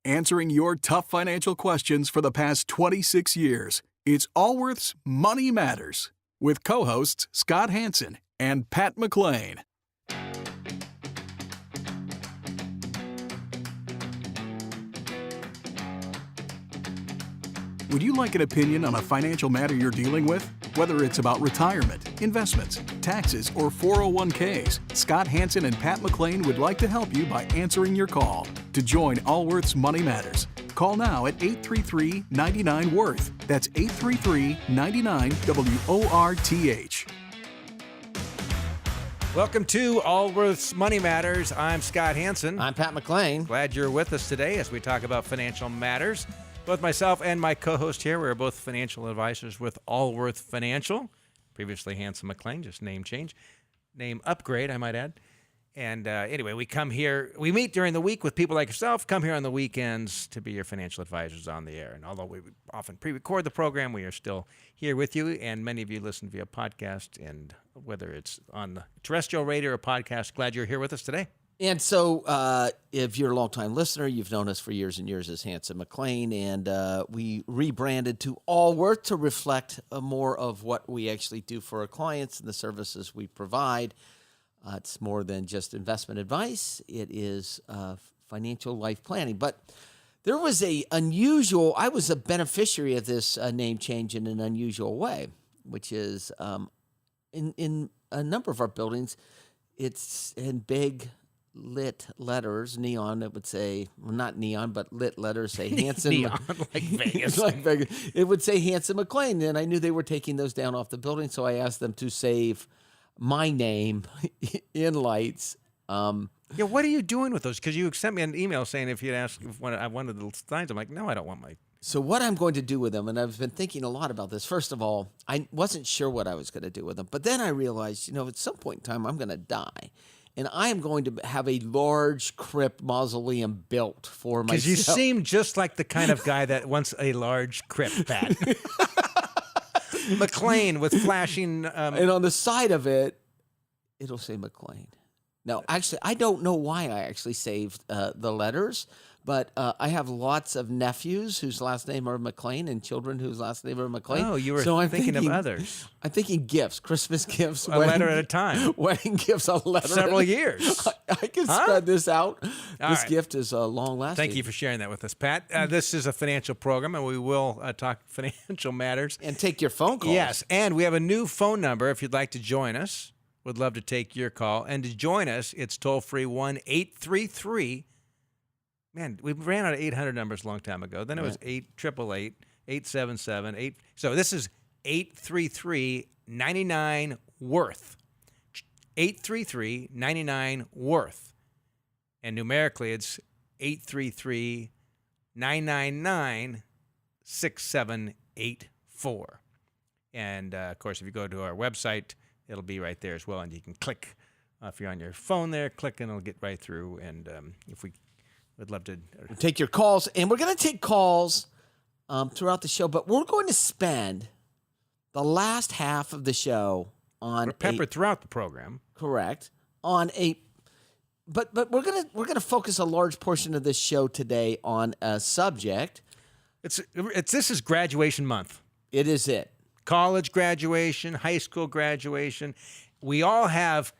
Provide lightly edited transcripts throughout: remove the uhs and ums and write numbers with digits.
Answering your tough financial questions for the past 26 years, it's Allworth's Money Matters with co-hosts Scott Hansen and Pat McClain. Would you like an opinion on a financial matter you're dealing with? Whether it's about retirement, investments, taxes, or 401ks, Scott Hansen and Pat McClain would like to help you by answering your call. To join Allworth's Money Matters, call now at 833-99-WORTH. That's 833-99-WORTH. Welcome to Allworth's Money Matters. I'm Scott Hansen. I'm Pat McClain. Glad you're with us today as we talk about financial matters. Both myself and my co-host here, we're both financial advisors with Allworth Financial. Previously Hansen McClain, just name change. Name upgrade, I might add. And anyway, we come here, we meet during the week with people like yourself, come here on the weekends to be your financial advisors on the air. And although we often pre-record the program, we are still here with you. And many of you listen via podcast, and whether it's on the terrestrial radio or podcast, glad you're here with us today. And so if you're a longtime listener, you've known us for years and years as Hansen McClain, and we rebranded to Allworth to reflect more of what we actually do for our clients and the services we provide. It's more than just investment advice. It is financial life planning. But there was I was a beneficiary of this name change in an unusual way, which is in a number of our buildings, it's in big lit letters, neon, it would say, well, not neon, but lit letters say Hansen. Neon, like Vegas. Like Vegas. It would say Hansen McClain, and I knew they were taking those down off the building, so I asked them to save my name in lights. Yeah, what are you doing with those? Because you sent me an email saying if you'd ask if I wanted the signs. I'm like, no, I don't want my... So what I'm going to do with them, and I've been thinking a lot about this. First of all, I wasn't sure what I was going to do with them, but then I realized, at some point in time, I'm going to die. And I am going to have a large crypt mausoleum built for myself. Because you seem just like the kind of guy that wants a large crypt, Pat. McClain with flashing... and on the side of it, it'll say McClain. Now, actually, I don't know why I actually saved the letters, but I have lots of nephews whose last name are McClain and children whose last name are McClain. Oh, you were thinking of others. I'm thinking gifts, Christmas gifts. A letter at a time. Wedding gifts, a letter. Several years. I can spread this out. All This right. gift is long-lasting. Thank you for sharing that with us, Pat. This is a financial program, and we will talk financial matters. And take your phone calls. Yes, and we have a new phone number if you'd like to join us. Would love to take your call. And to join us, it's toll-free 1-833. Man, we ran out of 800 numbers a long time ago. Then it was 888-877-8. So this is 833-99-WORTH. 833-99-WORTH. And numerically, it's 833-999-6784. And, of course, if you go to our website, it'll be right there as well. And you can click, if you're on your phone there, click and it'll get right through. And if we would love to take your calls. And we're going to take calls throughout the show, but we're going to spend the last half of the show on peppered throughout the program. Correct. But we're gonna focus a large portion of this show today on a subject. This is graduation month. It is it. College graduation, high school graduation. We all have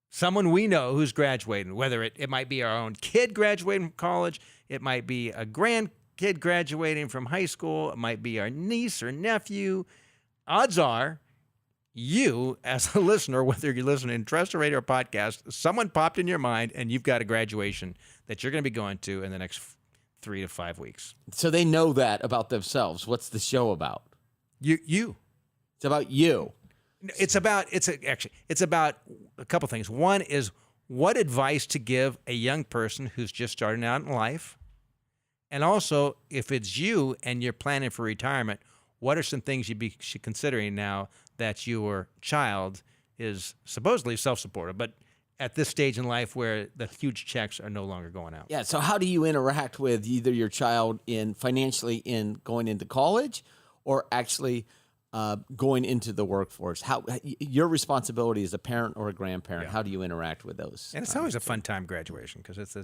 someone we know who's graduating, whether it might be our own kid graduating from college, it might be a grandkid graduating from high school, it might be our niece or nephew. Odds are you, as a listener, whether you're listening to terrestrial radio or podcast, someone popped in your mind and you've got a graduation that you're going to be going to in the next 3 to 5 weeks. So they know that about themselves. What's the show about? You. It's about you. It's about a couple things. One is what advice to give a young person who's just starting out in life. And also, if it's you and you're planning for retirement, what are some things you'd be considering now that your child is supposedly self-supported, but at this stage in life where the huge checks are no longer going out? Yeah, so how do you interact with either your child financially in going into college or actually going into the workforce? How your responsibility as a parent or a grandparent, how do you interact with those? And it's always a fun time, graduation, because it's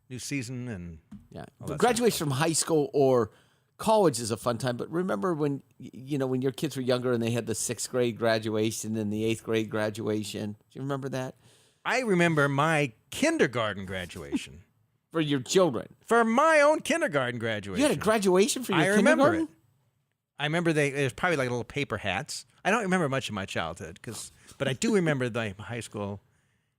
new season and Yeah. all that Graduation from high school or college is a fun time, but remember when when your kids were younger and they had the 6th grade graduation and the 8th grade graduation? Do you remember that? I remember my kindergarten graduation. For your children. For my own kindergarten graduation. You had a graduation for your I kindergarten? remember it. I remember it was probably like little paper hats. I don't remember much of my childhood, but I do remember the high school.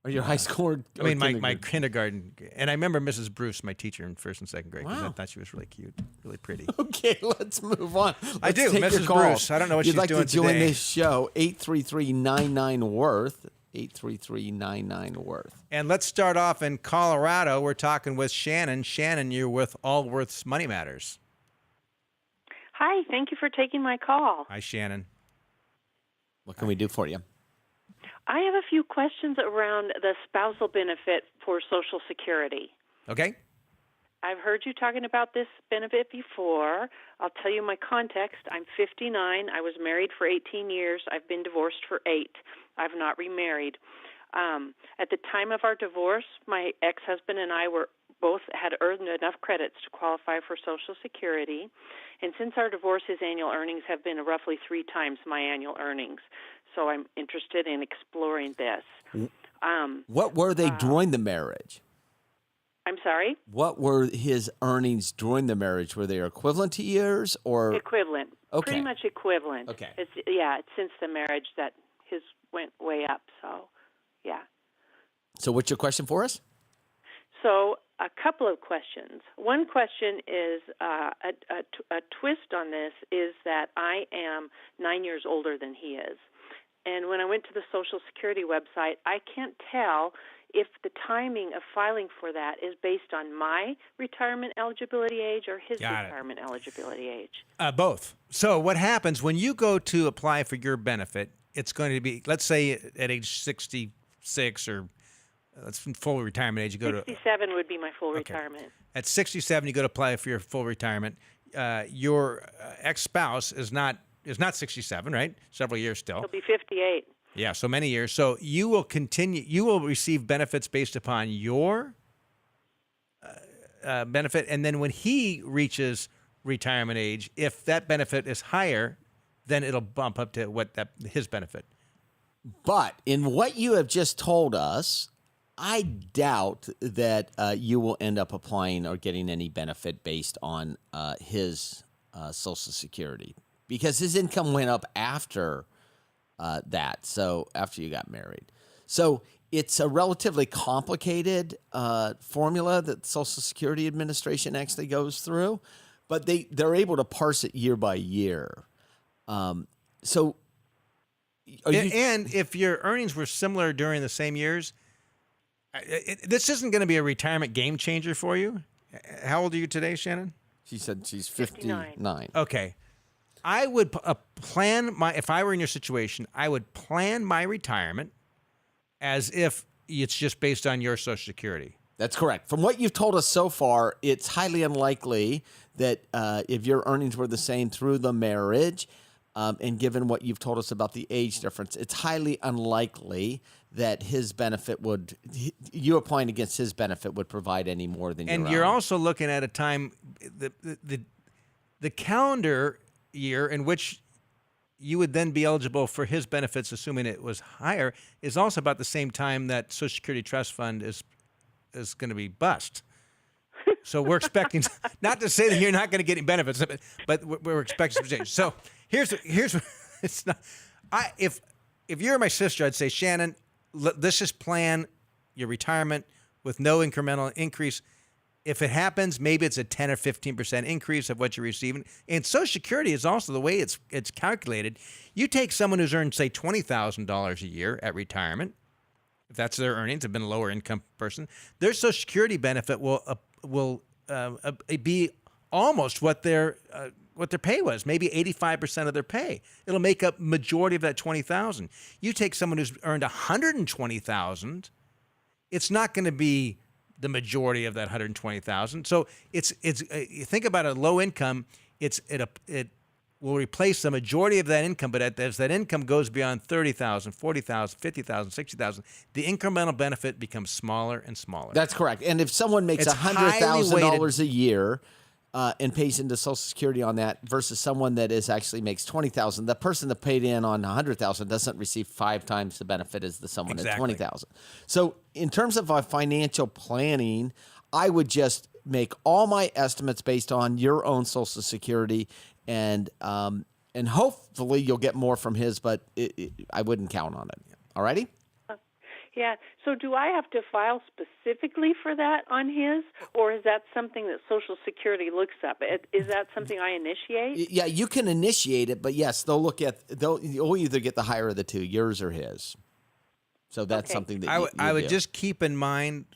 Or your high school or my kindergarten. And I remember Mrs. Bruce, my teacher in 1st and 2nd grade, because I Wow. thought she was really cute, really pretty. Okay, let's move on. I do, Take your Mrs. calls. Bruce. I don't know what You'd she's like doing to join today. this show, 833-99-WORTH, 833-99-WORTH. And let's start off in Colorado. We're talking with Shannon. Shannon, you're with Allworth's Money Matters. Hi, thank you for taking my call. Hi, Shannon. What can we do for you? I have a few questions around the spousal benefit for Social Security. Okay. I've heard you talking about this benefit before. I'll tell you my context. I'm 59. I was married for 18 years. I've been divorced for 8. I've not remarried. At the time of our divorce, my ex-husband and I had earned enough credits to qualify for Social Security. And since our divorce, his annual earnings have been roughly 3 times my annual earnings. So I'm interested in exploring this. What were they during the marriage? I'm sorry? What were his earnings during the marriage? Were they equivalent to yours or? Equivalent. Okay. Pretty much equivalent. Okay. It's since the marriage that his went way up. So, yeah. So what's your question for us? So a couple of questions. One question is a twist on this is that I am 9 years older than he is. And when I went to the Social Security website, I can't tell if the timing of filing for that is based on my retirement eligibility age or his retirement eligibility age. Both. So what happens when you go to apply for your benefit, it's going to be, let's say at age 66 or that's full retirement age, you go 67 would be my full retirement. At 67, you go to apply for your full retirement. Your ex-spouse is not 67, right? Several years still. He'll be 58. Yeah, so many years. So you will continue. You will receive benefits based upon your benefit, and then when he reaches retirement age, if that benefit is higher, then it'll bump up to his benefit. But in what you have just told us, I doubt that you will end up applying or getting any benefit based on his Social Security because his income went up after that. So after you got married. So it's a relatively complicated formula that the Social Security Administration actually goes through, but they're able to parse it year by year. And if your earnings were similar during the same years, this isn't going to be a retirement game changer for you. How old are you today, Shannon? She said she's 59. Okay. I would if I were in your situation, I would plan my retirement as if it's just based on your Social Security. That's correct. From what you've told us so far, it's highly unlikely that if your earnings were the same through the marriage, and given what you've told us about the age difference, it's highly unlikely that his benefit you applying against his benefit would provide any more than your own. And you're also looking at a time, the calendar year in which you would then be eligible for his benefits, assuming it was higher, is also about the same time that Social Security Trust Fund is going to be bust. So we're expecting, not to say that you're not going to get any benefits, but we're expecting some change. So here's it's not. If you're my sister, I'd say, Shannon, let's just plan your retirement with no incremental increase. If it happens, maybe it's a 10 or 15% increase of what you're receiving. And Social Security is also the way it's calculated. You take someone who's earned, say, $20,000 a year at retirement, if that's their earnings, have been a lower income person, their Social Security benefit will be almost what their pay was, maybe 85% of their pay. It'll make up majority of that $20,000. You take someone who's earned $120,000, it's not going to be the majority of that $120,000. So it's you think about a low income, will replace the majority of that income, but as that income goes beyond 30,000, 40,000, 50,000, 60,000, the incremental benefit becomes smaller and smaller. That's correct. And if someone makes It's highly $100,000 a year and pays into Social Security on that versus someone that actually makes $20,000, the person that paid in on $100,000 doesn't receive 5 times the benefit as the someone at $20,000. So in terms of financial planning, I would just make all my estimates based on your own Social Security, and hopefully you'll get more from his, but I wouldn't count on it. All righty? Yeah. So do I have to file specifically for that on his, or is that something that Social Security looks up? Is that something I initiate? Yeah, you can initiate it, but yes, you'll either get the higher of the two, yours or his. So that's something that I would do. just keep in mind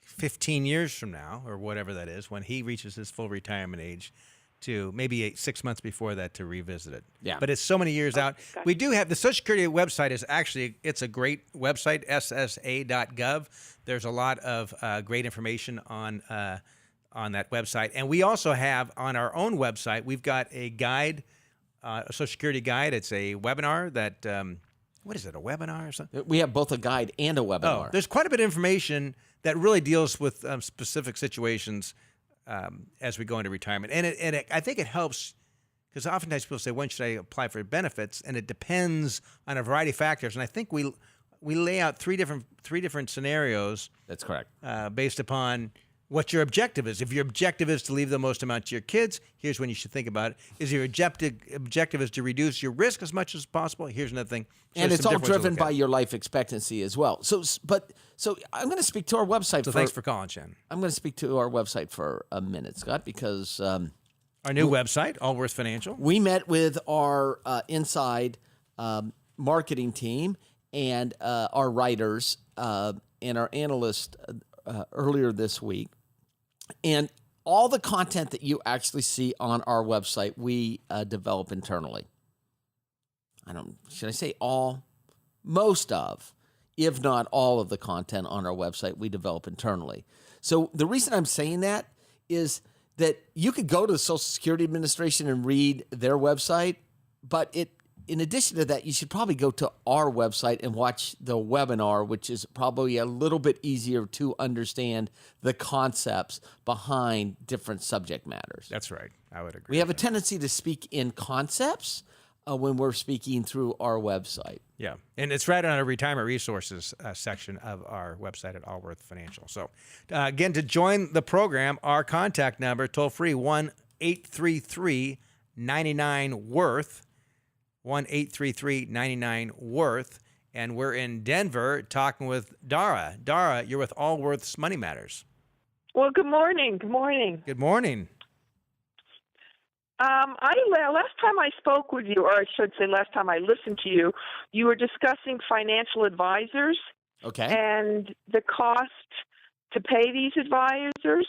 15 years from now, or whatever that is, when he reaches his full retirement age, to maybe 6 months before that to revisit it. Yeah. But it's so many years out. Gotcha. We do have the Social Security website it's a great website, ssa.gov. There's a lot of great information on that website. And we also have on our own website, we've got a guide, a Social Security guide. It's a webinar that, what is it, a webinar or something? We have both a guide and a webinar. Oh, there's quite a bit of information that really deals with specific situations as we go into retirement. And I think it helps because oftentimes people say, when should I apply for benefits? And it depends on a variety of factors. And I think we lay out three different scenarios. That's correct. Based upon what your objective is. If your objective is to leave the most amount to your kids, here's when you should think about it. Is your objective is to reduce your risk as much as possible? Here's another thing. So And it's all driven by at. your life expectancy as well. So I'm going to speak to our website. So thanks for calling, Shannon. I'm going to speak to our website for a minute, Scott, because Our new website, Allworth Financial. we met with our inside marketing team and our writers and our analysts earlier this week. And all the content that you actually see on our website, we develop internally. Should I say all? Most of, if not all of the content on our website, we develop internally. So the reason I'm saying that is that you could go to the Social Security Administration and read their website, but in addition to that, you should probably go to our website and watch the webinar, which is probably a little bit easier to understand the concepts behind different subject matters. That's right. I would agree. We have a tendency to speak in concepts when we're speaking through our website. Yeah, and it's right on our retirement resources section of our website at Allworth Financial. So, again, to join the program, our contact number, toll-free, 1-833-99-WORTH, 1-833-99-WORTH, and we're in Denver talking with Dara. Dara, you're with Allworth's Money Matters. Well, good morning. Good morning. Good morning. Last time I spoke with you, or I should say last time I listened to you, you were discussing financial advisors Okay. and the cost to pay these advisors,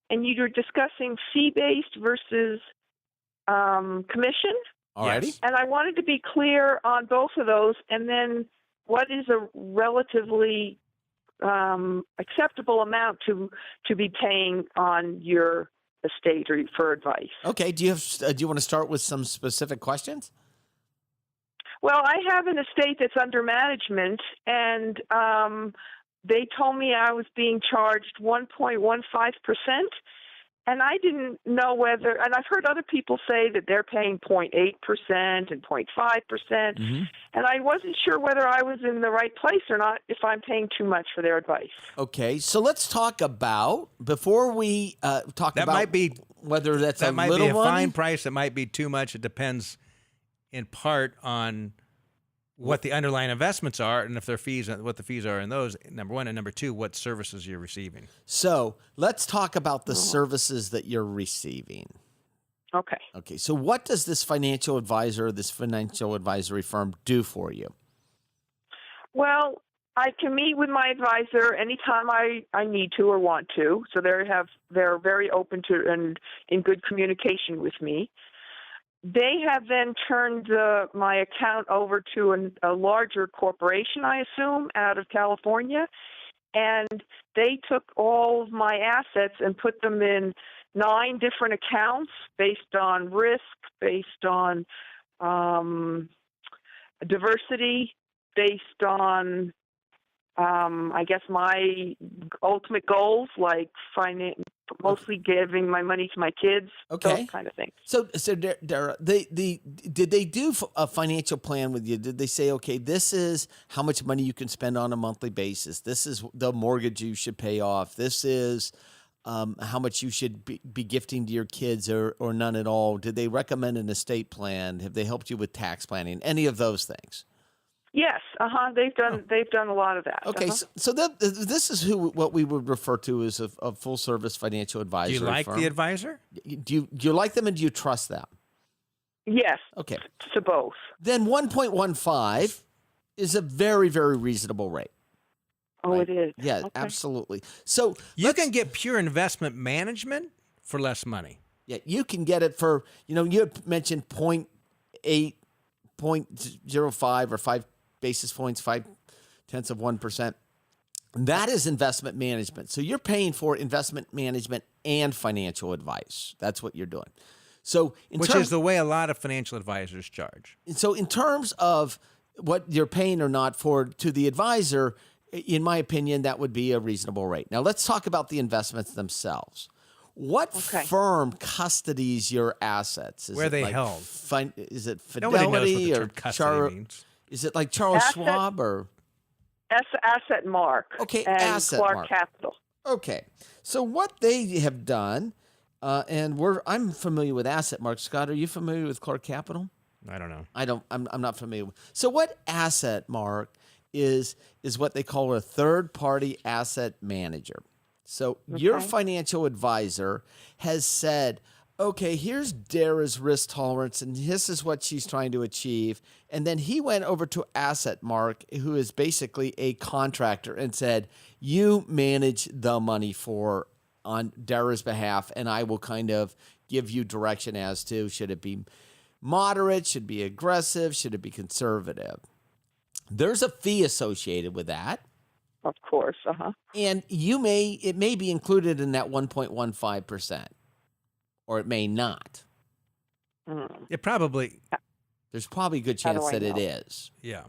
and you were discussing fee-based versus commission. Alrighty. Yes. And I wanted to be clear on both of those, and then what is a relatively acceptable amount to be paying on your estate or for advice? Okay. Do you want to start with some specific questions? Well, I have an estate that's under management, and they told me I was being charged 1.15%, and I didn't know whether, and I've heard other people say that they're paying 0.8% and 0.5%, and I wasn't sure whether I was in the right place or not, if I'm paying too much for their advice. Okay. So let's talk about, before we talk That about might be whether that's that a might little be a money. fine price. It might be too much. It depends in part on what the underlying investments are and if their fees, what the fees are in those, number one, and number two, what services you're receiving. So let's talk about the services that you're receiving. Okay. Okay. So what does this financial advisor, this financial advisory firm do for you? Well, I can meet with my advisor anytime I need to or want to. So they're very open to and in good communication with me. They have then turned my account over to a larger corporation, I assume, out of California, and they took all of my assets and put them in 9 different accounts based on risk, based on diversity, based on, I guess, my ultimate goals, like mostly giving my money to my kids, Okay. those kind of things. So Dara, did they do a financial plan with you? Did they say, okay, this is how much money you can spend on a monthly basis. This is the mortgage you should pay off. This is how much you should be gifting to your kids, or none at all? Did they recommend an estate plan? Have they helped you with tax planning? Any of those things? Yes, They've done a lot of that. Okay, so this is what we would refer to as a full service financial advisor. Do you like firm. the advisor? Do you like them, and do you trust them? Yes. Okay. To both. Then 1.15 is a very, very reasonable rate. Oh, right? it is. Yeah, Okay. absolutely. So You can get pure investment management for less money. Yeah, you can get it for, you had mentioned 0.8, 0.05 or 5 basis points, 0.5%. That is investment management. So you're paying for investment management and financial advice. That's what you're doing. So Which is the way a lot of financial advisors charge. So in terms of what you're paying or not to the advisor, in my opinion, that would be a reasonable rate. Now let's talk about the investments themselves. What firm custodies your assets? Where are they held? Is it Nobody knows what Fidelity the or term custody means. Is it like Charles Schwab or? Asset Mark. Okay, and Asset Clark Mark. Capital. Okay, so what they have done, and I'm familiar with Asset Mark. Scott, are you familiar with Clark Capital? I don't know. I'm not familiar with. So what Asset Mark is what they call a third-party asset manager. So your financial advisor has said, okay, here's Dara's risk tolerance, and this is what she's trying to achieve. And then he went over to Asset Mark, who is basically a contractor, and said, you manage the money on Dara's behalf, and I will kind of give you direction as to should it be moderate, should it be aggressive, should it be conservative. There's a fee associated with that. Of course, And it may be included in that 1.15%, or it may not. It probably, There's probably a good chance that it is. yeah.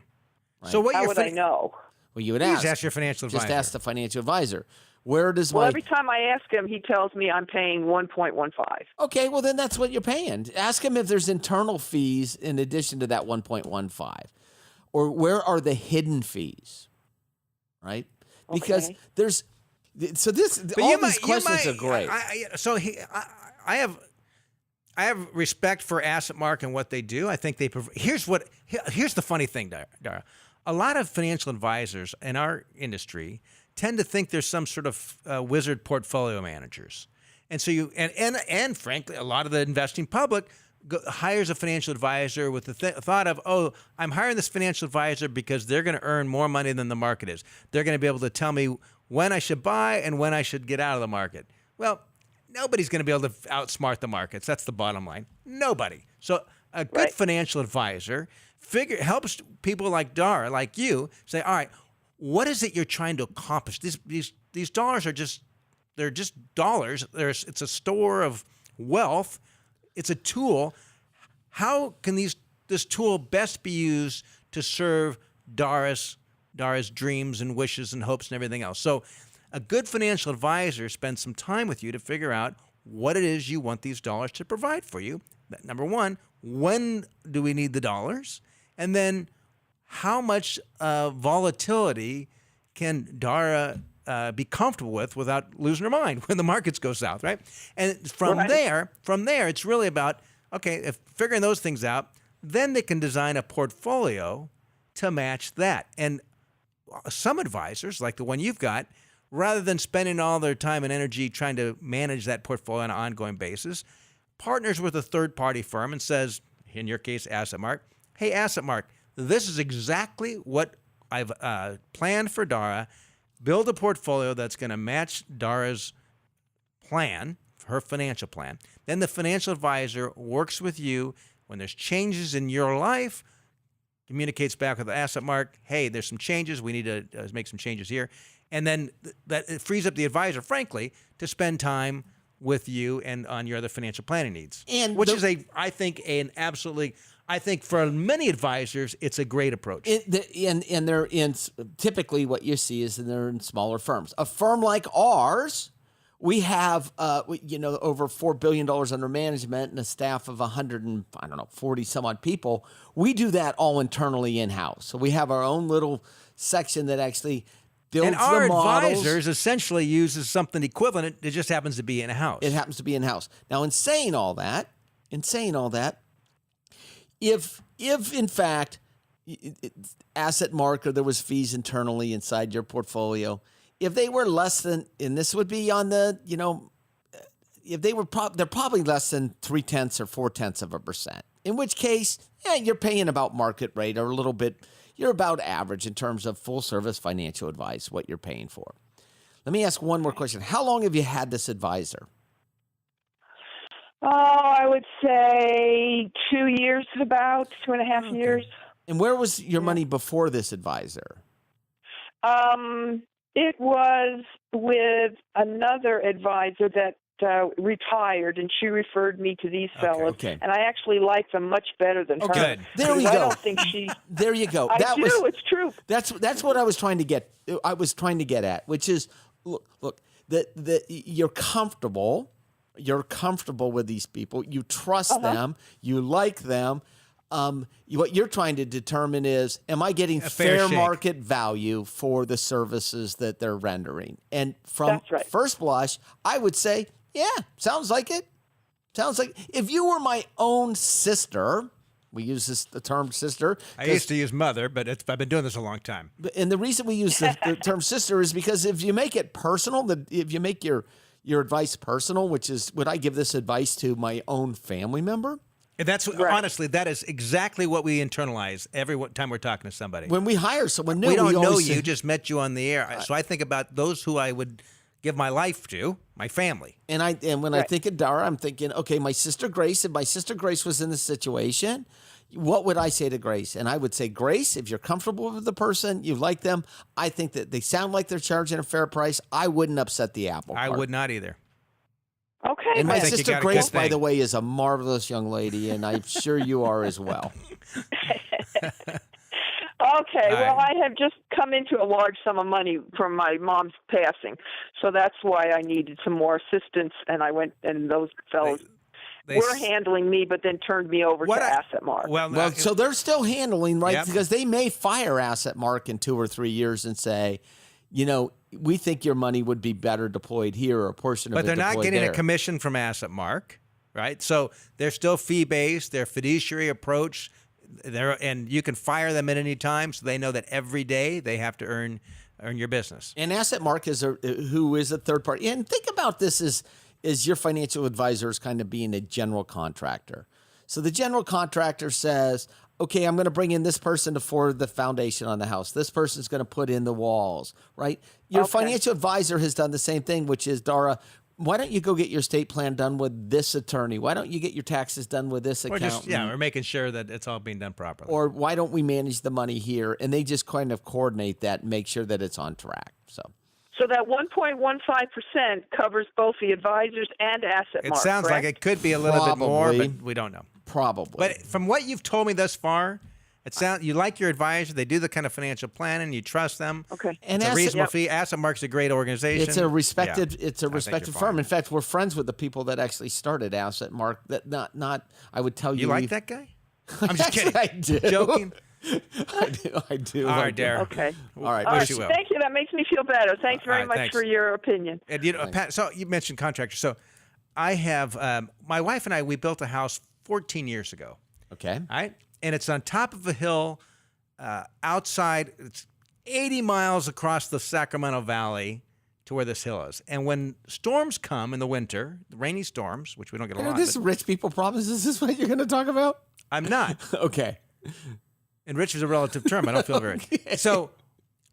Right. So what How your would I know? Well, you would You ask. just ask your financial advisor. Just ask the financial advisor. Where does Well, my every time I ask him, he tells me I'm paying 1.15. Okay, well then that's what you're paying. Ask him if there's internal fees in addition to that 1.15, or where are the hidden fees, right? Because there's so this all these questions are great. I have respect for Asset Mark and what they do. I think they here's the funny thing, Dara. A lot of financial advisors in our industry tend to think there's some sort of wizard portfolio managers. And so and frankly, a lot of the investing public hires a financial advisor with the thought of, oh, I'm hiring this financial advisor because they're going to earn more money than the market is. They're going to be able to tell me when I should buy and when I should get out of the market. Well, nobody's going to be able to outsmart the markets. That's the bottom line. Nobody. So a good financial advisor helps people like Dara, like you, say, all right, what is it you're trying to accomplish? These dollars they're just dollars. It's a store of wealth. It's a tool. How can this tool best be used to serve Dara's dreams and wishes and hopes and everything else? So a good financial advisor spends some time with you to figure out what it is you want these dollars to provide for you. Number one, when do we need the dollars? And then how much volatility can Dara be comfortable with without losing her mind when the markets go south, right? And from there, it's really about, okay, if figuring those things out, then they can design a portfolio to match that. And some advisors, like the one you've got, rather than spending all their time and energy trying to manage that portfolio on an ongoing basis, partners with a third-party firm and says, in your case, Asset Mark, hey, Asset Mark, this is exactly what I've planned for Dara. Build a portfolio that's going to match Dara's plan, her financial plan. Then the financial advisor works with you when there's changes in your life, communicates back with the Asset Mark, hey, there's some changes. We need to make some changes here. And then that it frees up the advisor, frankly, to spend time with you and on your other financial planning needs. And which is I think for many advisors, it's a great approach. And they're in typically what you see is they're in smaller firms. A firm like ours, we have over $4 billion under management and a staff of 40 some odd people. We do that all internally in-house. So we have our own little section that actually builds and our the models. advisors essentially uses something equivalent. It just happens to be in-house. It happens to be in-house. Now, in saying all that, if in fact asset mark or there was fees internally inside your portfolio, if they were less than, and this would be on the, if they were they're probably less than 0.3 or 0.4%. In which case, you're paying about market rate or a little bit. You're about average in terms of full service financial advice, what you're paying for. Let me ask one more question. How long have you had this advisor? Oh, I would say 2 years, about 2.5 years. And where was your money before this advisor? It was with another advisor that retired, and she referred me to these fellows. Okay. And I actually like them much better than her. Good. There we go. I don't think she. There you go. It's true. That's what I was trying to get. I was trying to get at, which is look. You're comfortable. You're comfortable with these people. You trust them. You like them. What you're trying to determine is, am I getting fair market value for the services that they're rendering? And from first blush, I would say, yeah, sounds like it. Sounds like if you were my own sister, we use the term sister. I used to use mother, but I've been doing this a long time. And the reason we use the term sister is because if you make it personal, if you make your advice personal, which is, would I give this advice to my own family member? And that's honestly, that is exactly what we internalize every time we're talking to somebody. When we hire someone new, we don't know you, just met you on the air. So I think about those who I would give my life to, my family. And when I think of Dara, I'm thinking, okay, my sister Grace, if my sister Grace was in this situation, what would I say to Grace? And I would say, Grace, if you're comfortable with the person, you like them, I think that they sound like they're charging a fair price. I wouldn't upset the apple cart. I would not either. Okay. And my sister Grace, by the way, is a marvelous young lady, and I'm sure you are as well. Okay, well, I have just come into a large sum of money from my mom's passing, so that's why I needed some more assistance, and I went, and those fellows were handling me, but then turned me over to Asset Mark. Well, so they're still handling, right? Yep. Because they may fire Asset Mark in 2 or 3 years and say, we think your money would be better deployed here, or a portion of it deployed there. But they're not getting a commission from Asset Mark, right? So they're still fee-based, their fiduciary approach, and you can fire them at any time, so they know that every day they have to earn your business. And Asset Mark who is a third party. And think about this as your financial advisor is kind of being a general contractor. So the general contractor says, okay, I'm going to bring in this person for the foundation on the house. This person's going to put in the walls, right? Your financial advisor has done the same thing, which is, Dara, why don't you go get your estate plan done with this attorney? Why don't you get your taxes done with this accountant? We're making sure that it's all being done properly. Or why don't we manage the money here? And they just kind of coordinate that and make sure that it's on track. So that 1.15% covers both the advisors and Asset Mark. It sounds like it could be a little bit more, but we don't know. Probably. But from what you've told me thus far, it sounds you like your advisor. They do the kind of financial planning. You trust them. Okay. And it's a reasonable fee. Asset Mark's a great organization. It's a respected firm. In fact, we're friends with the people that actually started Asset Mark. That not I would tell you. You like that guy? I'm just kidding. I do. Joking. I do. All right, Darren. Okay. All right. Thank you. That makes me feel better. Thanks very much for your opinion. And Pat, so you mentioned contractors. So I have my wife and I. We built a house 14 years ago. Okay. All right. And it's on top of a hill outside. It's 80 miles across the Sacramento Valley to where this hill is. And when storms come in the winter, the rainy storms, which we don't get a lot. This rich people problems. Is this what you're going to talk about? I'm not. Okay. And rich is a relative term. I don't feel very. Okay. So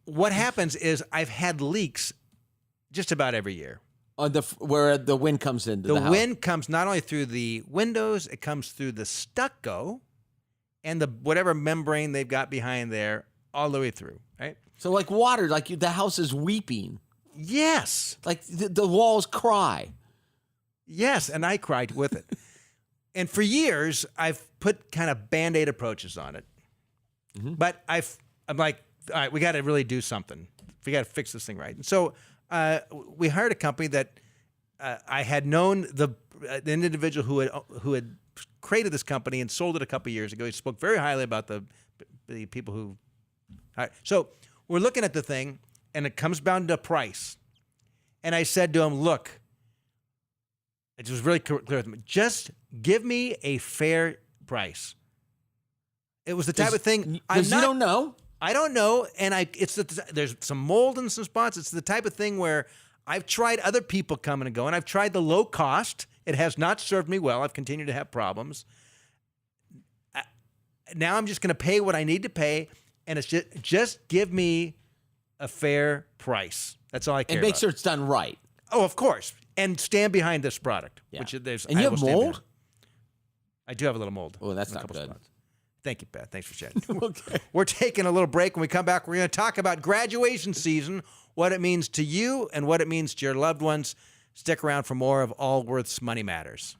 what happens is I've had leaks just about every year. Where the wind comes into the house. The wind comes not only through the windows, it comes through the stucco and the whatever membrane they've got behind there all the way through, right? So like water, the house is weeping. Yes. Like the walls cry. Yes, and I cried with it. And for years, I've put kind of Band-Aid approaches on it. But I'm like, all right, we got to really do something. We got to fix this thing right. And so we hired a company that I had known the individual who had created this company and sold it a couple of years ago. He spoke very highly about the people who. So we're looking at the thing, and it comes down to price. And I said to him, look, it was really clear with me. Just give me a fair price. It was the type of thing you don't know. I don't know, and there's some mold in some spots. It's the type of thing where I've tried other people coming and going. I've tried the low cost. It has not served me well. I've continued to have problems. Now I'm just going to pay what I need to pay, and it's just give me a fair price. That's all I care about. And make sure it's done right. Oh, of course. And stand behind this product. Yeah. Which there's. And you have mold? I do have a little mold. Oh, that's not good. Spots. Thank you, Pat. Thanks for chatting. Okay. We're taking a little break. When we come back, we're going to talk about graduation season, what it means to you and what it means to your loved ones. Stick around for more of Allworth's Money Matters.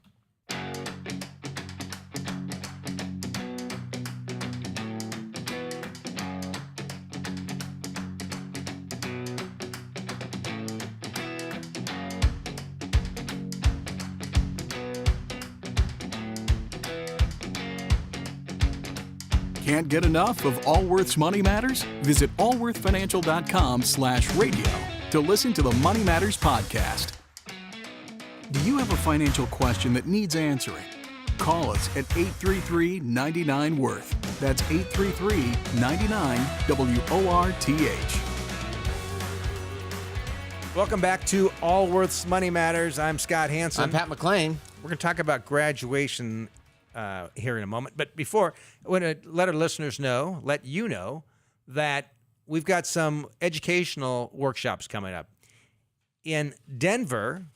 Can't get enough of Allworth's Money Matters? Visit allworthfinancial.com/radio to listen to the Money Matters podcast. Do you have a financial question that needs answering? Call us at 833-99-WORTH. That's 833-99-WORTH. Welcome back to Allworth's Money Matters. I'm Scott Hansen. I'm Pat McClain. We're going to talk about graduation here in a moment. But before, I want to let our listeners know, let you know, that we've got some educational workshops coming up. In Denver,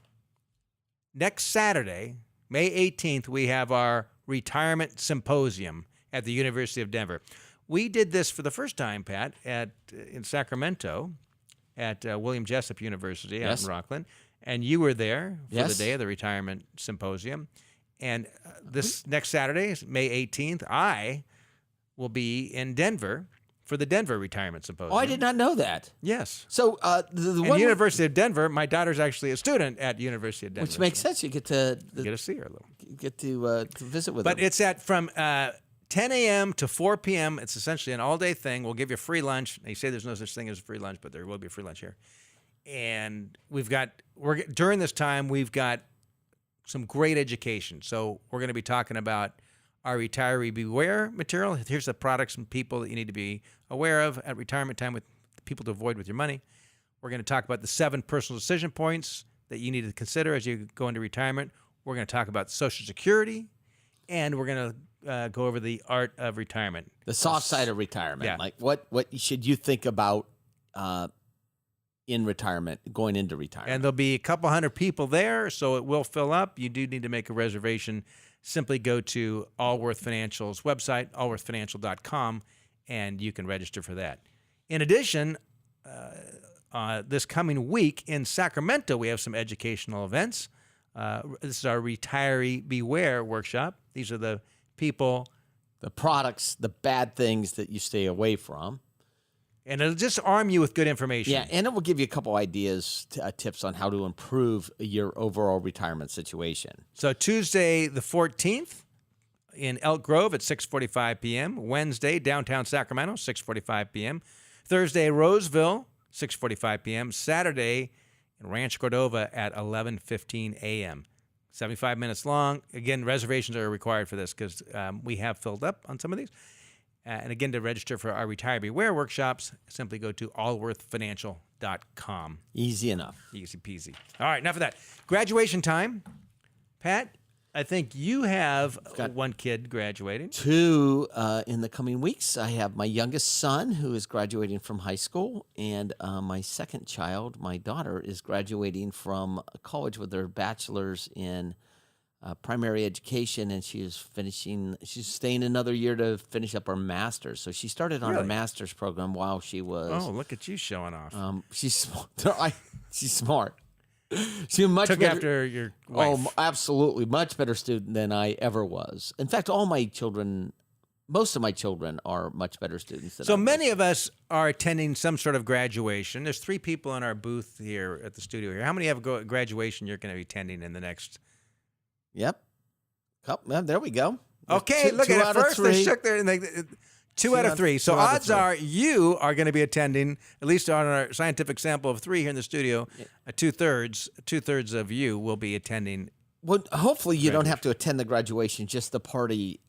next Saturday, May 18th, we have our retirement symposium at the University of Denver. We did this for the first time, Pat, in Sacramento at William Jessup University out in Rockland. And you were there for the day of the retirement symposium. And this next Saturday, May 18th, I will be in Denver for the Denver Retirement Symposium. Oh, I did not know that. Yes. So the University of Denver, my daughter's actually a student at University of Denver. Which makes sense. You get to see her a little. Get to visit with her. But it's from 10 a.m. to 4 p.m. It's essentially an all-day thing. We'll give you a free lunch. They say there's no such thing as a free lunch, but there will be a free lunch here. And during this time, we've got some great education. So we're going to be talking about our Retiree Beware material. Here's the products and people that you need to be aware of at retirement time with people to avoid with your money. We're going to talk about the 7 personal decision points that you need to consider as you go into retirement. We're going to talk about Social Security, and we're going to go over the art of retirement. The soft side of retirement. Yeah. Like what should you think about in retirement, going into retirement? And there'll be a couple hundred people there, so it will fill up. You do need to make a reservation. Simply go to Allworth Financial's website, allworthfinancial.com, and you can register for that. In addition, this coming week in Sacramento, we have some educational events. This is our Retiree Beware workshop. These are the people, the products, the bad things that you stay away from. And it'll just arm you with good information. Yeah, and it will give you a couple ideas, tips on how to improve your overall retirement situation. So Tuesday the 14th in Elk Grove at 6:45 p.m. Wednesday, downtown Sacramento, 6:45 p.m. Thursday, Roseville, 6:45 p.m. Saturday in Rancho Cordova at 11:15 a.m. 75 minutes long. Again, reservations are required for this because we have filled up on some of these. And again, to register for our Retire Beware workshops, simply go to allworthfinancial.com. Easy enough. Easy peasy. All right, enough of that. Graduation time. Pat, I think you have one kid graduating. 2 in the coming weeks. I have my youngest son who is graduating from high school, and my second child, my daughter, is graduating from college with her bachelor's in primary education, and she's staying another year to finish up her master's. So she started on her master's program while she was. Oh, look at you showing off. She's smart. She's smart. She's a much Took better, after your wife. Oh, absolutely. Much better student than I ever was. In fact, most of my children are much better students than I So was. many of us are attending some sort of graduation. There's 3 people in our booth here at the studio here. How many have a graduation you're going to be attending in the next? Yep. Yeah, there we go. Okay, look two at it. out of First, they three. shook their. Two out of 3. So two out of odds 3. are you are going to be attending, at least on our scientific sample of 3 here in the studio, 2/3 of you will be attending. Well, hopefully you don't have to attend the graduation, just the party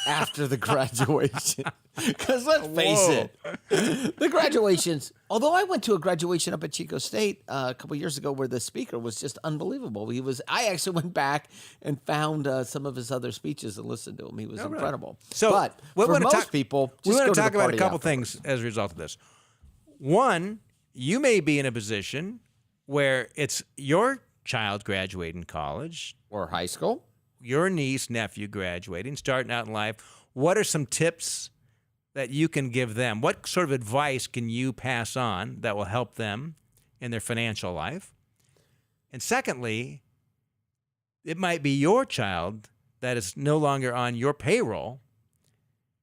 after the graduation. Because let's face it, the graduations, although I went to a graduation up at Chico State a couple years ago where the speaker was just unbelievable. I actually went back and found some of his other speeches and listened to him. He was incredible. So but for most people, we just want go to to talk the about a party couple afterwards. things as a result of this. One, you may be in a position where it's your child graduating college, Or high school. your niece, nephew graduating, starting out in life. What are some tips that you can give them? What sort of advice can you pass on that will help them in their financial life? And secondly, it might be your child that is no longer on your payroll,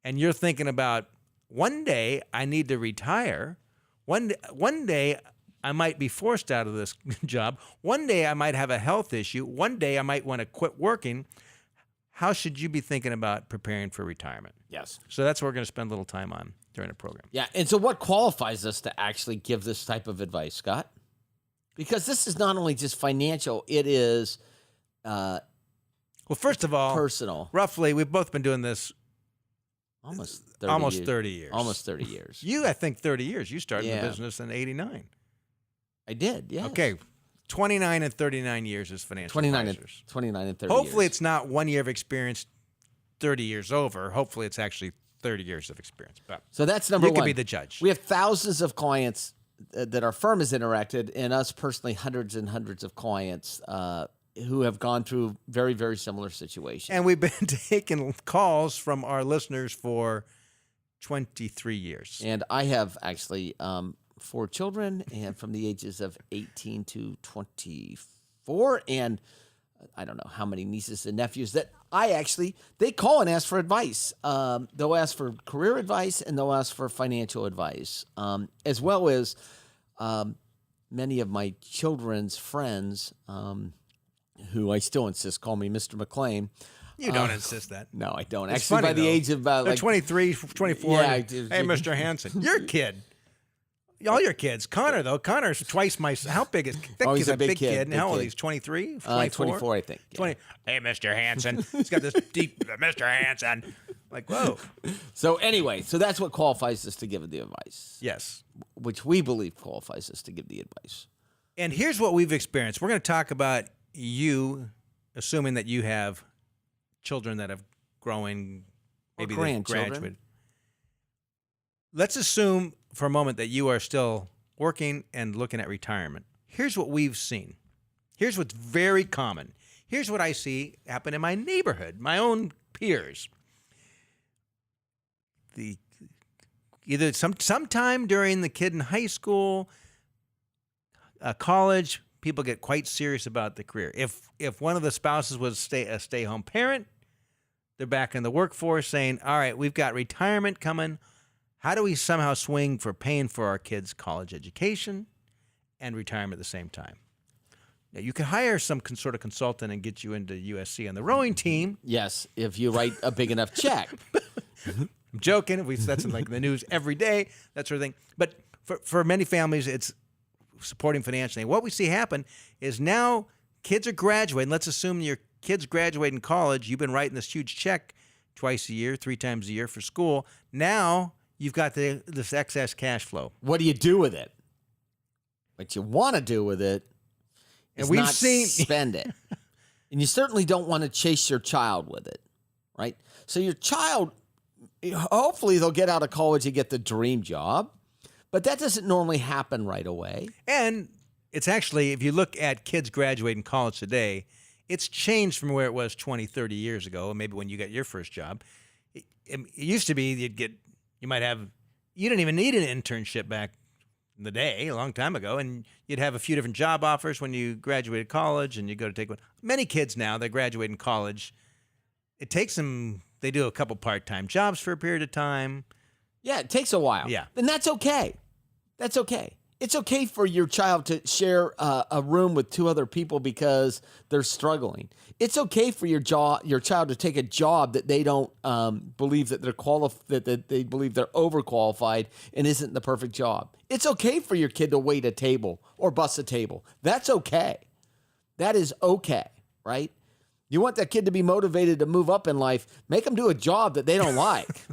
and you're thinking about, one day I need to retire. One day I might be forced out of this job. One day I might have a health issue. One day I might want to quit working. How should you be thinking about preparing for retirement? Yes. So that's what we're going to spend a little time on during the program. Yeah, and so what qualifies us to actually give this type of advice, Scott? Because this is not only just financial, it is Well, first of all, personal. roughly, we've both been doing this Almost 30 almost years. 30 years. Almost 30 years. You, I think, 30 years. You started in Yeah. the business in 89. I did, yeah. Okay, 29 and 39 years as financial 29 advisors. and 30 Hopefully years. it's not 1 year of experience, 30 years over. Hopefully it's actually 30 years of experience. But So that's number you one. can be the judge. We have thousands of clients that our firm has interacted, and us personally, hundreds and hundreds of clients who have gone through very, very similar situations. And we've been taking calls from our listeners for 23 years. And I have actually 4 children, and from the ages of 18 to 24, and I don't know how many nieces and nephews that they call and ask for advice. They'll ask for career advice, and they'll ask for financial advice, as well as many of my children's friends, who I still insist call me Mr. McLean. You don't insist that. No, I don't. It's Actually, funny, by the though. age of They're like 23, 24. Yeah, and, hey, Mr. Hanson, you're a kid. All your kids. Connor, though. Connor's twice my... How big is... That Oh, kid's he's a big kid. big How old kid. is he? 23? 24? 24, I think. Yeah. 20. Hey, Mr. Hanson. He's got this deep... Mr. Hanson. Like, whoa. So anyway, so that's what qualifies us to give the advice, Yes. which we believe qualifies us to give the advice. And here's what we've experienced. We're going to talk about you, assuming that you have children that have growing, maybe they've grandchildren. graduated. Let's assume for a moment that you are still working and looking at retirement. Here's what we've seen. Here's what's very common. Here's what I see happen in my neighborhood, my own peers. Either sometime during the kid in high school, college, people get quite serious about the career. If one of the spouses was a stay-home parent, they're back in the workforce saying, all right, we've got retirement coming. How do we somehow swing for paying for our kids' college education and retirement at the same time? Now, you can hire some sort of consultant and get you into USC on the rowing team. Yes, if you write a big enough check. I'm joking. That's in like the news every day, that sort of thing. But for many families, it's supporting financially. What we see happen is now kids are graduating. Let's assume your kids graduate in college. You've been writing this huge check twice a year, 3 times a year for school. Now you've got this excess cash flow. What do you do with it? What you want to do with it is And we've not seen- spend it. And you certainly don't want to chase your child with it, right? So your child, hopefully they'll get out of college and get the dream job, but that doesn't normally happen right away. And it's actually, if you look at kids graduating college today, it's changed from where it was 20, 30 years ago, maybe when you got your first job. It used to be you didn't even need an internship back the day a long time ago, and you'd have a few different job offers when you graduated college and you go to take one. Many kids now that graduate in college, it takes them, they do a couple part-time jobs for a period of time. Yeah, it takes a while. Yeah. And that's okay. That's okay. It's okay for your child to share a room with two other people because they're struggling. It's okay for your child to take a job that they don't believe that that they believe they're overqualified and isn't the perfect job. It's okay for your kid to wait a table or bus a table. That's okay. That is okay, right? You want that kid to be motivated to move up in life, make them do a job that they don't like.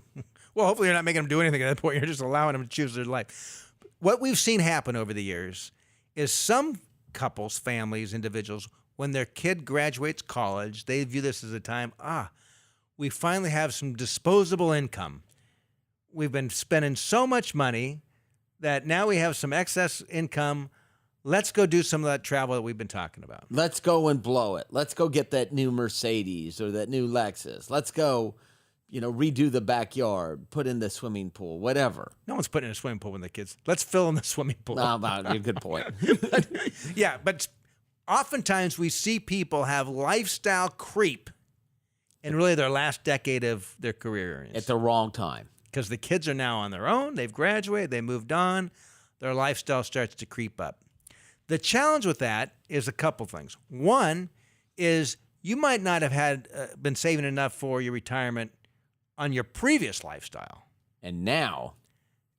Well, hopefully you're not making them do anything at that point. You're just allowing them to choose their life. What we've seen happen over the years is some couples, families, individuals, when their kid graduates college, they view this as a time, we finally have some disposable income. We've been spending so much money that now we have some excess income. Let's go do some of that travel that we've been talking about. Let's go and blow it. Let's go get that new Mercedes or that new Lexus. Let's go, redo the backyard, put in the swimming pool, whatever. No one's putting in a swimming pool when they're kids. Let's fill in the swimming pool. Good point. Yeah, but oftentimes we see people have lifestyle creep in really their last decade of their career. At the wrong time. Because the kids are now on their own. They've graduated. They moved on. Their lifestyle starts to creep up. The challenge with that is a couple things. One is you might not have been saving enough for your retirement on your previous lifestyle. And now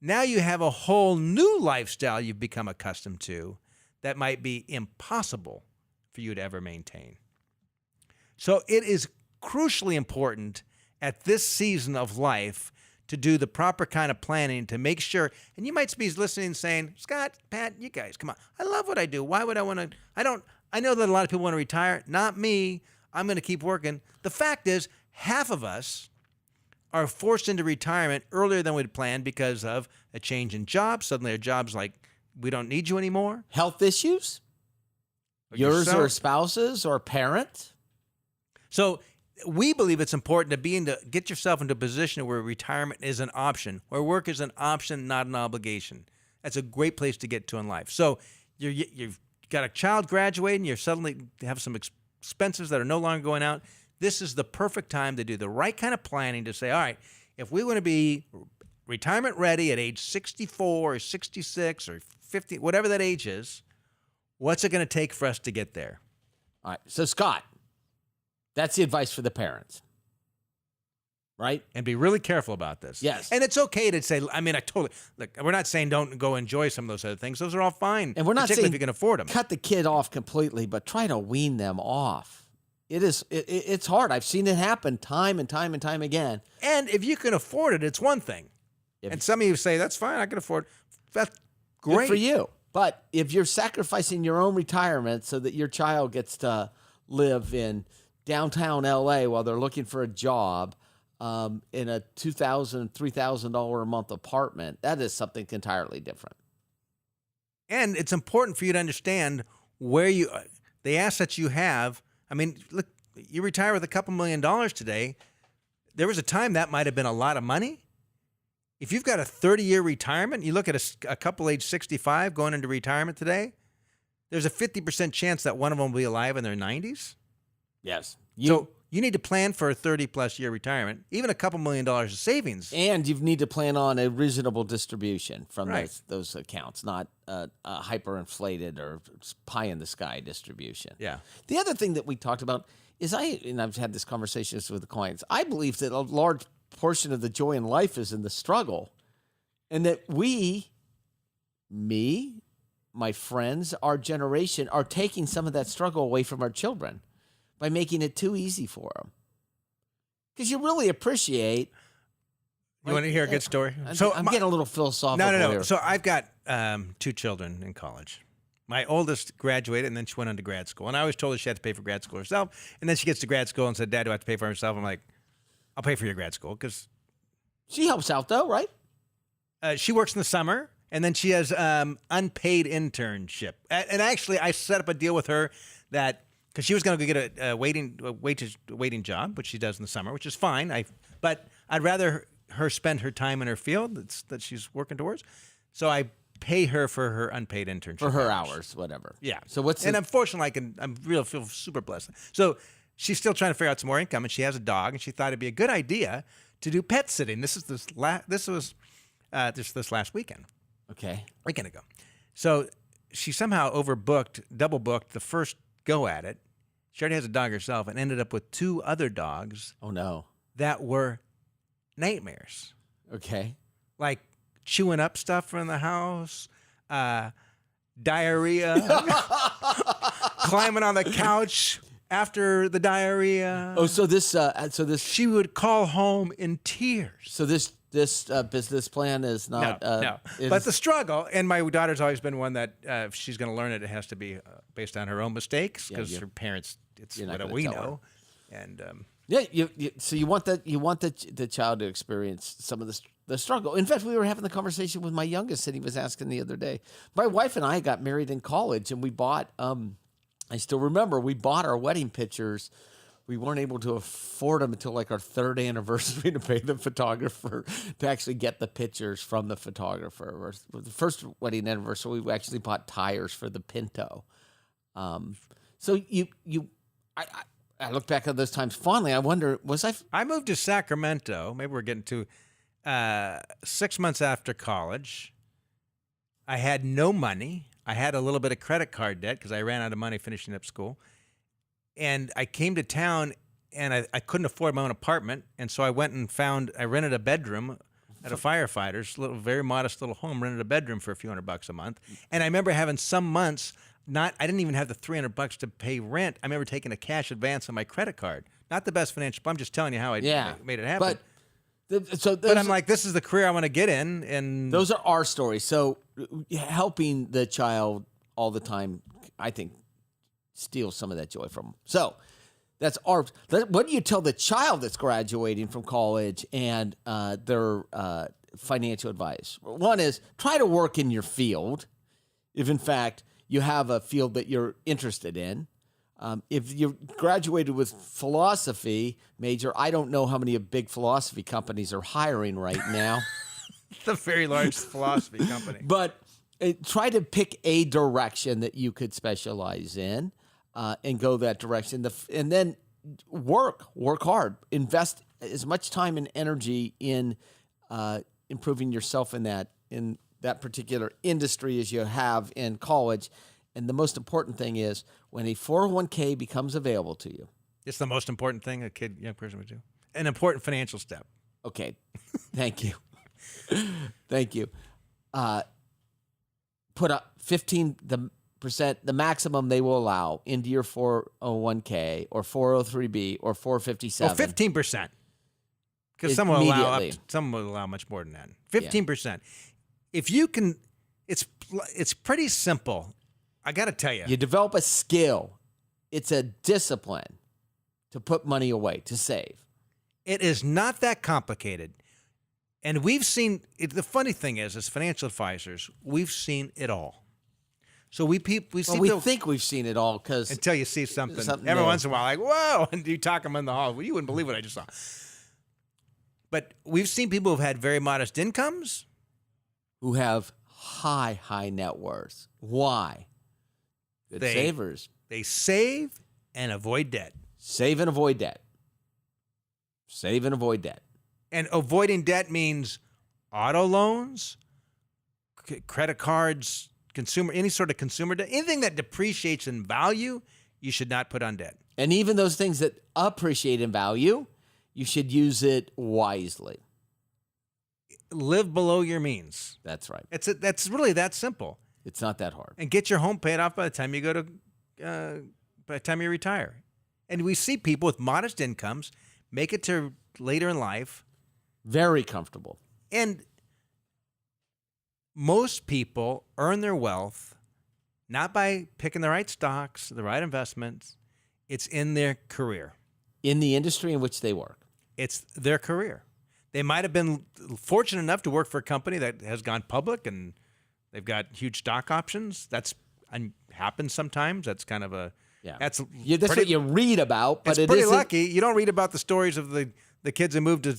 you have a whole new lifestyle you've become accustomed to that might be impossible for you to ever maintain. So it is crucially important at this season of life to do the proper kind of planning to make sure, and you might be listening and saying, Scott, Pat, you guys, come on. I love what I do. Why would I want to? I know that a lot of people want to retire. Not me. I'm going to keep working. The fact is, half of us are forced into retirement earlier than we'd planned because of a change in job. Suddenly our job's like, we don't need you anymore. Health issues, yours or spouse's or parent. So we believe it's important to get yourself into a position where retirement is an option, where work is an option, not an obligation. That's a great place to get to in life. So you've got a child graduating, you're suddenly have some expenses that are no longer going out. This is the perfect time to do the right kind of planning to say, all right, if we want to be retirement ready at age 64 or 66 or 50, whatever that age is, what's it going to take for us to get there? All right. So, Scott, that's the advice for the parents, right? And be really careful about this. Yes. And it's okay to say, look, we're not saying don't go enjoy some of those other things. Those are all fine. And we're not saying if you can afford them. Cut the kid off completely, but try to wean them off. It's hard. I've seen it happen time and time and time again. And if you can afford it, it's one thing. And some of you say, that's fine, I can afford it. That's great. Good for you. But if you're sacrificing your own retirement so that your child gets to live in downtown LA while they're looking for a job in a $2,000, $3,000 a month apartment, that is something entirely different. And it's important for you to understand the assets you have. I mean, look, you retire with a couple $1 million today. There was a time that might have been a lot of money. If you've got a 30-year retirement, you look at a couple age 65 going into retirement today, there's a 50% chance that one of them will be alive in their 90s. Yes. So you need to plan for a 30-plus year retirement, even a couple $1 million of savings. And you need to plan on a reasonable distribution from those accounts, not a hyperinflated or pie-in-the-sky distribution. Yeah. The other thing that we talked about is and I've had this conversation with the clients, I believe that a large portion of the joy in life is in the struggle, and that my friends, our generation, are taking some of that struggle away from our children by making it too easy for them. Because you really appreciate. You want to hear a good story? I'm getting a little philosophical. No. Here. So I've got 2 children in college. My oldest graduated, and then she went on to grad school. And I always told her she had to pay for grad school herself. And then she gets to grad school and said, Dad, do I have to pay for it herself? I'm like, I'll pay for your grad school. Because she helps out, though, right? She works in the summer, and then she has unpaid internship. And actually, I set up a deal with her that, because she was going to go get a waiting job, which she does in the summer, which is fine. But I'd rather her spend her time in her field that she's working towards. So I pay her for her unpaid internship. For her hours, whatever. Yeah. So what's and unfortunately, feel super blessed. So she's still trying to figure out some more income, and she has a dog, and she thought it'd be a good idea to do pet sitting. This was this last weekend. Okay. Weekend ago. So she somehow double booked the first go at it. She already has a dog herself and ended up with 2 other dogs. Oh no. That were nightmares. Okay. Like chewing up stuff from the house, diarrhea, climbing on the couch after the diarrhea. Oh, so this She would call home in tears. So this business plan is not No. But the struggle, and my daughter's always been one that if she's going to learn it, it has to be based on her own mistakes because her parents, it's you're not what gonna we tell know. And yeah, so you want the child to experience some of the struggle. In fact, we were having the conversation with my youngest, and he was asking the other day. My wife and I got married in college, and we bought. I still remember we bought our wedding pictures. We weren't able to afford them until like our 3rd anniversary to pay the photographer to actually get the pictures from the photographer. The first wedding anniversary, we actually bought tires for the Pinto. So I look back at those times fondly. I wonder, I moved to Sacramento. Maybe we're getting to 6 months after college. I had no money. I had a little bit of credit card debt because I ran out of money finishing up school. And I came to town, and I couldn't afford my own apartment. And so I went and I rented a bedroom at a firefighter's, very modest little home, rented a bedroom for a few $100 a month. And I remember having some months, I didn't even have the $300 to pay rent. I remember taking a cash advance on my credit card. Not the best financial, I'm just telling you how I made it happen. But I'm like, this is the career I want to get in. And those are our stories. So helping the child all the time, I think, steals some of that joy from them. So that's our. What do you tell the child that's graduating from college and their financial advice? One is try to work in your field, if in fact you have a field that you're interested in. If you graduated with philosophy major, I don't know how many big philosophy companies are hiring right now. It's a very large philosophy company. But try to pick a direction that you could specialize in and go that direction. And then work hard. Invest as much time and energy in improving yourself in that particular industry as you have in college. And the most important thing is when a 401k becomes available to you. It's the most important thing a young person would do. An important financial step. Okay. Thank you. Thank you. Put up 15%, the maximum they will allow into your 401k or 403b or 457. Well, 15%. Because some will allow much more than that. 15%. If you can, it's pretty simple. I got to tell you. You develop a skill. It's a discipline to put money away, to save. It is not that complicated. And we've seen, the funny thing is, as financial advisors, we've seen it all. So we think we've seen it all because until you see something every once in a while, like, whoa, and you talk them in the hall. Well, you wouldn't believe what I just saw. But we've seen people who've had very modest incomes. Who have high net worth. Why? Good savers. They save and avoid debt. Save and avoid debt. Save and avoid debt. And avoiding debt means auto loans, credit cards, any sort of consumer debt, anything that depreciates in value, you should not put on debt. And even those things that appreciate in value, you should use it wisely. Live below your means. That's right. That's really that simple. It's not that hard. And get your home paid off by the time you retire. And we see people with modest incomes make it to later in life. Very comfortable. And most people earn their wealth not by picking the right stocks, the right investments. It's in their career. In the industry in which they work. It's their career. They might have been fortunate enough to work for a company that has gone public and they've got huge stock options. That's happens sometimes. That's kind of a that's what you read about. But it's pretty lucky. You don't read about the stories of the kids who moved to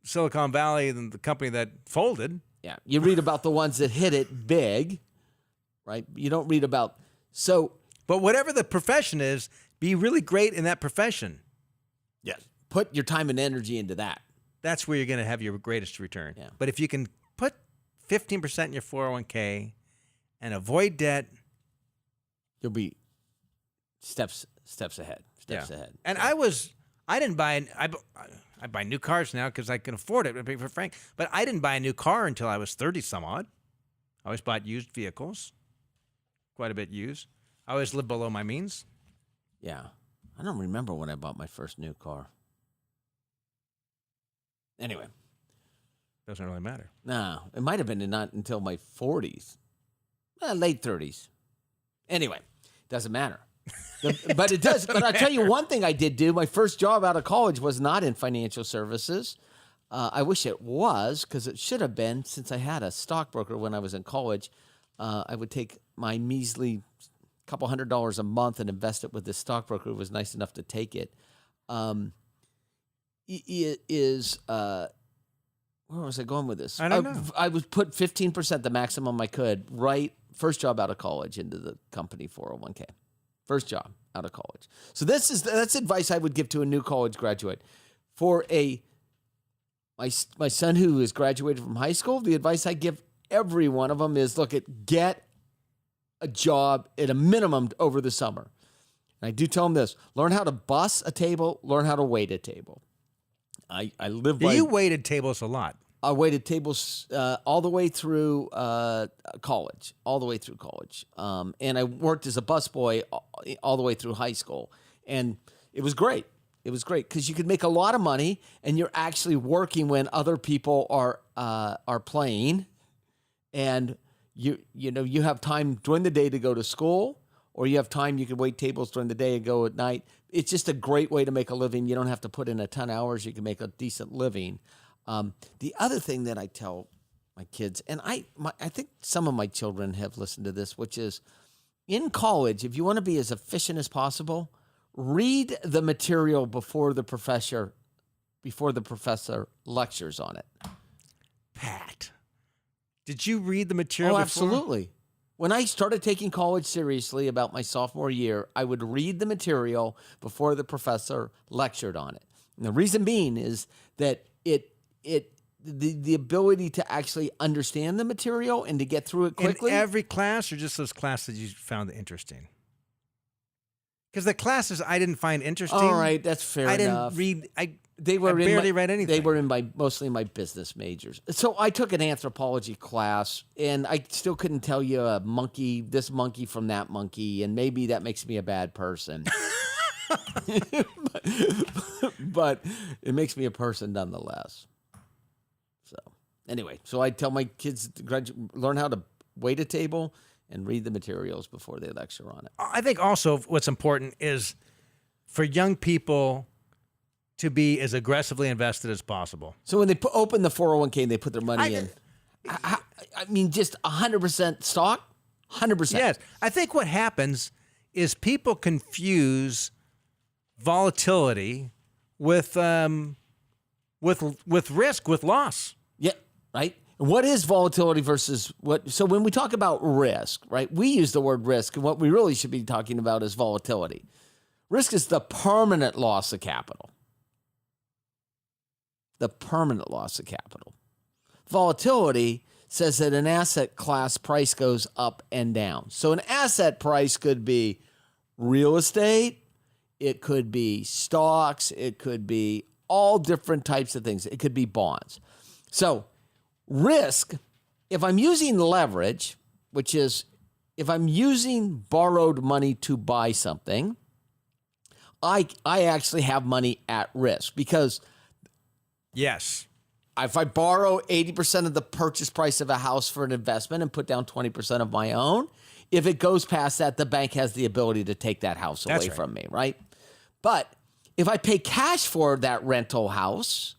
Silicon Valley and the company that folded. Yeah, you read about the ones that hit it big, right? You don't read about But whatever the profession is, be really great in that profession. Yes. Put your time and energy into that. That's where you're going to have your greatest return. Yeah. But if you can put 15% in your 401k and avoid debt, you'll be steps ahead. Steps ahead. And I didn't buy I buy new cars now because I can afford it, to be frank. But I didn't buy a new car until I was 30 some odd. I always bought used vehicles, quite a bit used. I always lived below my means. Yeah. I don't remember when I bought my first new car. Anyway. Doesn't really matter. No, it might have been not until my 40s. Late 30s. Anyway, doesn't matter. But it does. But I'll tell you one thing I did do. My first job out of college was not in financial services. I wish it was, because it should have been, since I had a stockbroker when I was in college. I would take my measly couple $100 a month and invest it with this stockbroker who was nice enough to take it. It is, where was I going with this? I don't know. I would put 15%, the maximum I could, right, first job out of college, into the company 401k. First job out of college. So that's advice I would give to a new college graduate. For my son who is graduated from high school, the advice I give every one of them is, get a job at a minimum over the summer. And I do tell them this: learn how to bus a table, learn how to wait a table. I live by. You waited tables a lot. I waited tables all the way through college, and I worked as a busboy all the way through high school, and it was great. It was great because you could make a lot of money, and you're actually working when other people are playing, and you have time during the day to go to school, or you have time you can wait tables during the day and go at night. It's just a great way to make a living. You don't have to put in a ton of hours. You can make a decent living. The other thing that I tell my kids, and I think some of my children have listened to this, which is, in college, if you want to be as efficient as possible, read the material before the professor lectures on it. Pat, did you read the material? Oh, before? Absolutely. When I started taking college seriously about my sophomore year, I would read the material before the professor lectured on it. And the reason being is that the ability to actually understand the material and to get through it quickly. In every class, or just those classes you found interesting? Because the classes I didn't find interesting. All right, that's fair enough. I didn't read. I barely read anything. They were mostly in my business majors. So I took an anthropology class, and I still couldn't tell you this monkey from that monkey, and maybe that makes me a bad person. but it makes me a person nonetheless. So anyway, I tell my kids to learn how to wait a table and read the materials before they lecture on it. I think also what's important is for young people to be as aggressively invested as possible. So when they open the 401k and they put their money in, I mean, just 100% stock, 100%. Yes, I think what happens is people confuse volatility with risk, with loss. Yeah, right. What is volatility versus what? So when we talk about risk, right, we use the word risk, and what we really should be talking about is volatility. Risk is the permanent loss of capital. The permanent loss of capital. Volatility says that an asset class price goes up and down. So an asset price could be real estate, it could be stocks, it could be all different types of things. It could be bonds. So risk, if I'm using leverage, which is if I'm using borrowed money to buy something, I actually have money at risk, because yes, if I borrow 80% of the purchase price of a house for an investment and put down 20% of my own, if it goes past that, the bank has the ability to take that house away from me, right? But if I pay cash for that rental house,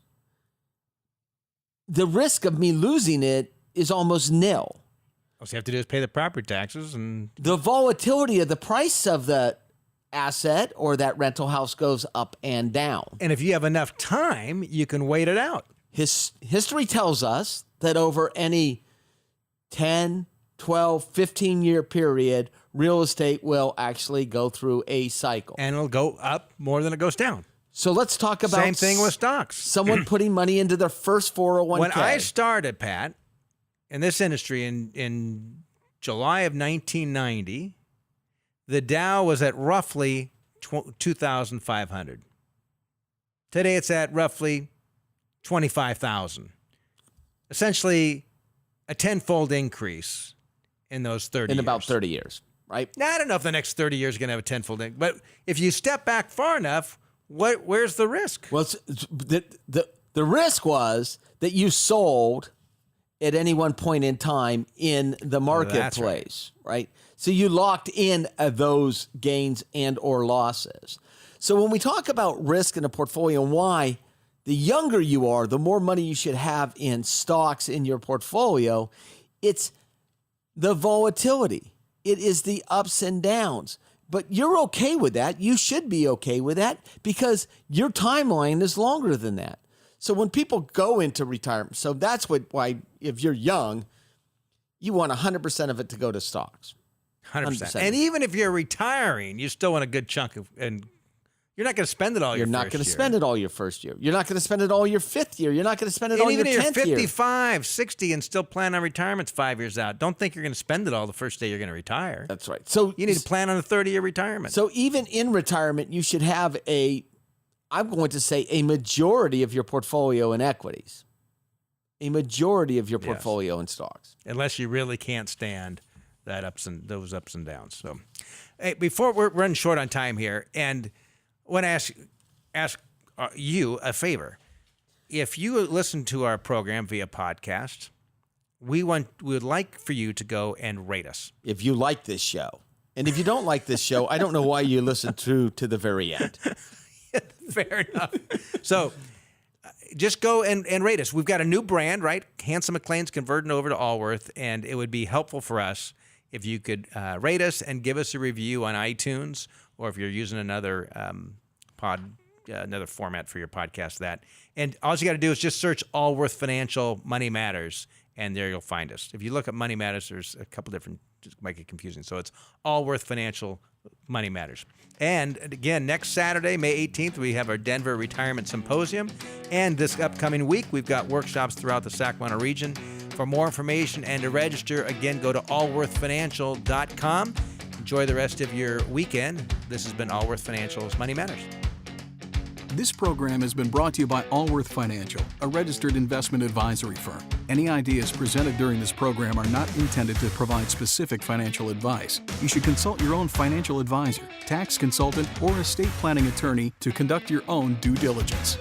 the risk of me losing it is almost nil. All you have to do is pay the property taxes, and the volatility of the price of the asset or that rental house goes up and down. And if you have enough time, you can wait it out. history tells us that over any 10, 12, 15-year period, real estate will actually go through a cycle. And it'll go up more than it goes down. So let's talk about Same thing with stocks. Someone putting money into their first 401k. When I started, Pat, in this industry in July of 1990, the Dow was at roughly 2,500. Today it's at roughly 25,000. Essentially a tenfold increase in those 30 years. In about 30 years, right? Now, I don't know if the next 30 years are going to have a tenfold increase, but if you step back far enough, where's the risk? Well, the risk was that you sold at any one point in time in the marketplace, right? So you locked in those gains and or losses. So when we talk about risk in a portfolio and why the younger you are, the more money you should have in stocks in your portfolio, it's the volatility. It is the ups and downs. But you're okay with that. You should be okay with that because your timeline is longer than that. So when people go into retirement, so that's why if you're young, you want 100% of it to go to stocks. 100%. And even if you're retiring, you still want a good chunk of, and you're not going to spend it all You're not going to spend it all your first year. You're not going to spend it all your fifth year. You're not going to spend it all your 10th year. Even if you're 55, 60 and still plan on retirement's 5 years out, don't think you're going to spend it all the first day you're going to retire. That's right. So you need to plan on a 30-year retirement. So even in retirement, you should have I'm going to say a majority of your portfolio in equities. A majority of your portfolio in stocks. Unless you really can't stand those ups and downs. So, hey, before we're running short on time here, and I want to ask you a favor. If you listen to our program via podcast, we would like for you to go and rate us. If you like this show. And if you don't like this show, I don't know why you listen through to the very end. Fair enough. So just go and rate us. We've got a new brand, right? Handsome McLean's converting over to Allworth, and it would be helpful for us if you could rate us and give us a review on iTunes, or if you're using another another format for your podcast. And all you got to do is just search Allworth Financial Money Matters, and there you'll find us. If you look at Money Matters, there's a couple different, just make it confusing. So it's Allworth Financial Money Matters. And again, next Saturday, May 18th, we have our Denver Retirement Symposium. And this upcoming week, we've got workshops throughout the Sacramento region. For more information and to register, again, go to allworthfinancial.com. Enjoy the rest of your weekend. This has been Allworth Financial's Money Matters. This program has been brought to you by Allworth Financial, a registered investment advisory firm. Any ideas presented during this program are not intended to provide specific financial advice. You should consult your own financial advisor, tax consultant, or estate planning attorney to conduct your own due diligence.